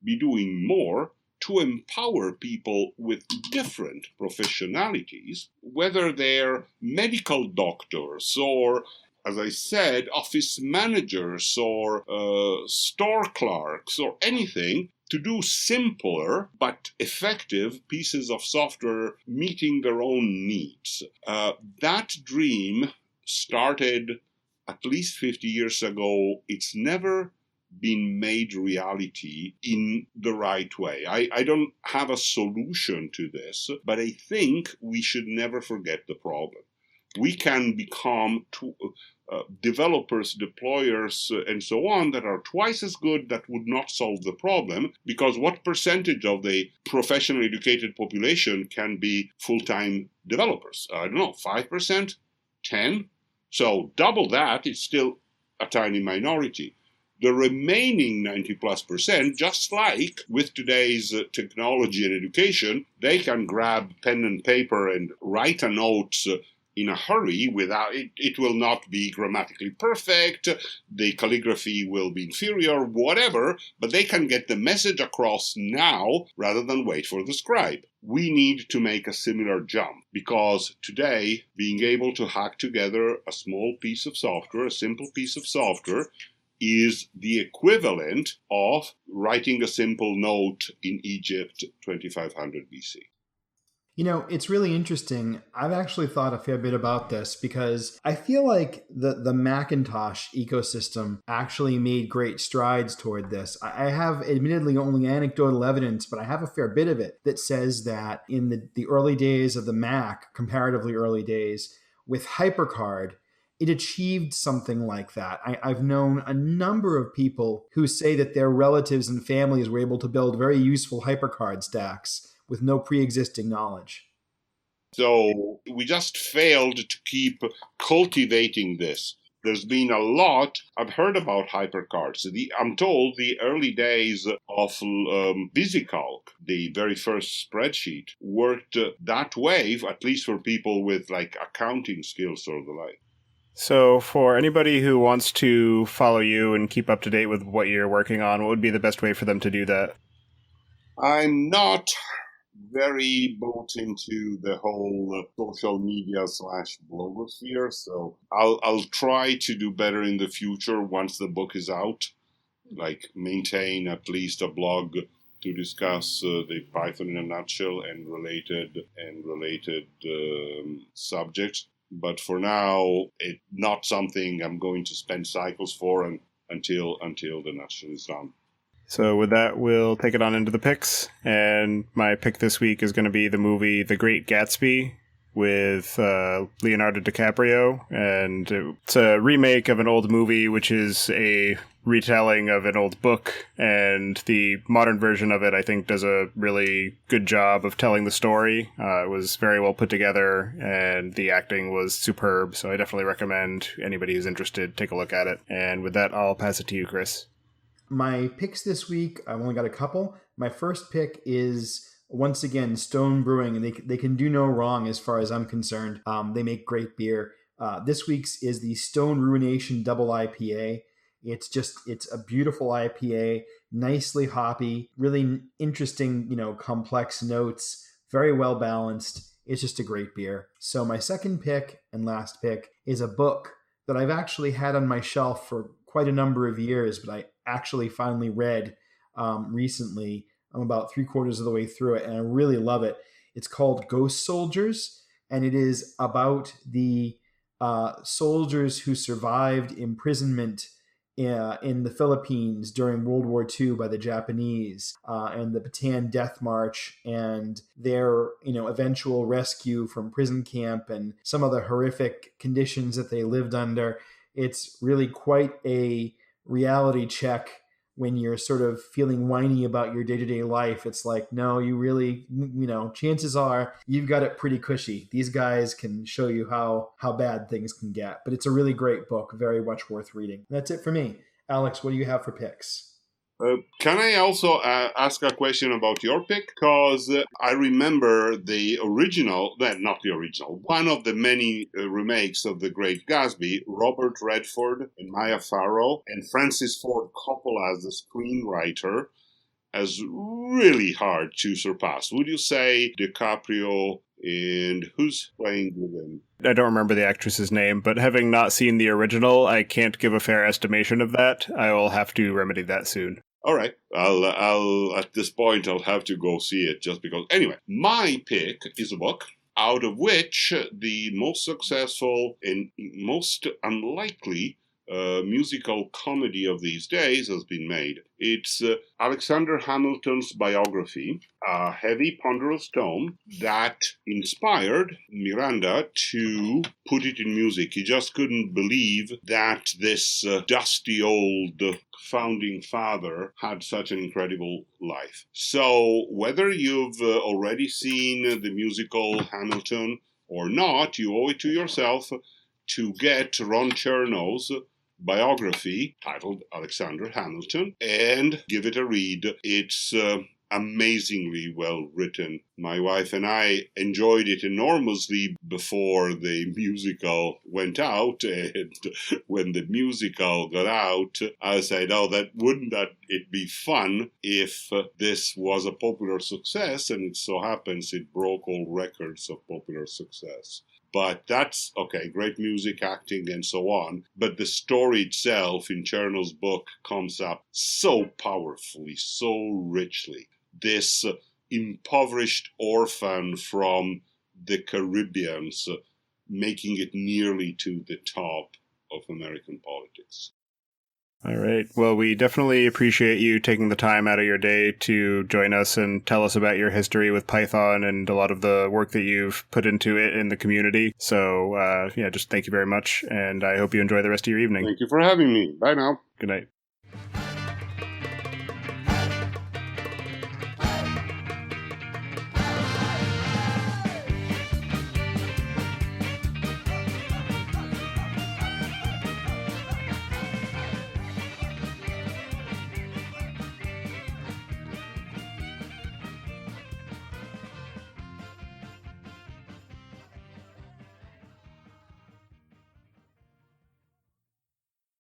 be doing more to empower people with different professionalities, whether they're medical doctors or, as I said, office managers or store clerks or anything, to do simpler but effective pieces of software meeting their own needs. That dream started at least 50 years ago. It's never been made reality in the right way. I don't have a solution to this, but I think we should never forget the problem. We can become developers, deployers, and so on that are twice as good that would not solve the problem, because what percentage of the professionally educated population can be full-time developers? I don't know, 5%? 10%? So double that, it's still a tiny minority. The remaining 90+%, just like with today's technology and education, they can grab pen and paper and write a note in a hurry without it. It will not be grammatically perfect, the calligraphy will be inferior, whatever, but they can get the message across now rather than wait for the scribe. We need to make a similar jump, because today, being able to hack together a small piece of software, a simple piece of software, is the equivalent of writing a simple note in Egypt 2500 BC. You know, it's really interesting. I've actually thought a fair bit about this because I feel like the Macintosh ecosystem actually made great strides toward this. I have admittedly only anecdotal evidence, but I have a fair bit of it that says that in the early days of the Mac, comparatively early days, with HyperCard, it achieved something like that. I've known a number of people who say that their relatives and families were able to build very useful HyperCard stacks with no pre-existing knowledge. So we just failed to keep cultivating this. there's been a lot. I've heard about hypercards. I'm told the early days of VisiCalc, the very first spreadsheet, worked that way, at least for people with like accounting skills or the like. So for anybody who wants to follow you and keep up to date with what you're working on, what would be the best way for them to do that? I'm not very bought into the whole social media / blogosphere, so I'll try to do better in the future once the book is out, like maintain at least a blog to discuss the Python in a nutshell and related subjects. But for now, it's not something I'm going to spend cycles for until the nutshell is done. So with that, we'll take it on into the picks. And my pick this week is going to be the movie The Great Gatsby with Leonardo DiCaprio. And it's a remake of an old movie, which is a retelling of an old book. And the modern version of it, I think, does a really good job of telling the story. It was very well put together, and the acting was superb. So I definitely recommend anybody who's interested take a look at it. And with that, I'll pass it to you, Chris. My picks this week, I've only got a couple. My first pick is, once again, Stone Brewing, and they can do no wrong as far as I'm concerned. They make great beer. This week's is the Stone Ruination Double IPA. It's a beautiful IPA, nicely hoppy, really interesting, complex notes, very well balanced. It's just a great beer. So my second pick and last pick is a book that I've actually had on my shelf for quite a number of years, but I actually finally read recently. I'm about 3/4 of the way through it, and I really love it. It's called Ghost Soldiers, and it is about the soldiers who survived imprisonment in the Philippines during World War II by the Japanese, and the Bataan Death March, and their eventual rescue from prison camp, and some of the horrific conditions that they lived under. It's really quite a reality check when you're sort of feeling whiny about your day-to-day life. It's like, no, you really, chances are you've got it pretty cushy. These guys can show you how bad things can get. But it's a really great book, very much worth reading. That's it for me. Alex, what do you have for picks? Can I also ask a question about your pick? Because I remember the original, well, not the original, one of the many remakes of The Great Gatsby, Robert Redford and Mia Farrow, and Francis Ford Coppola as the screenwriter, as really hard to surpass. Would you say DiCaprio, and who's playing with him? I don't remember the actress's name, but having not seen the original, I can't give a fair estimation of that. I will have to remedy that soon. All right, I'll at this point I'll have to go see it just because. Anyway, my pick is a book out of which the most successful and most unlikely musical comedy of these days has been made. It's Alexander Hamilton's biography, a heavy, ponderous tome that inspired Miranda to put it in music. He just couldn't believe that this dusty old founding father had such an incredible life. So whether you've already seen the musical Hamilton or not, you owe it to yourself to get Ron Chernow's biography titled Alexander Hamilton and give it a read. It's amazingly well written. My wife and I enjoyed it enormously before the musical went out, and when the musical got out, I said, wouldn't it be fun if this was a popular success? And it so happens it broke all records of popular success. But that's, okay, great music, acting, and so on. But the story itself in Chernow's book comes up so powerfully, so richly. This impoverished orphan from the Caribbean, making it nearly to the top of American politics. All right. Well, we definitely appreciate you taking the time out of your day to join us and tell us about your history with Python and a lot of the work that you've put into it in the community. So, just thank you very much, and I hope you enjoy the rest of your evening. Thank you for having me. Bye now. Good night.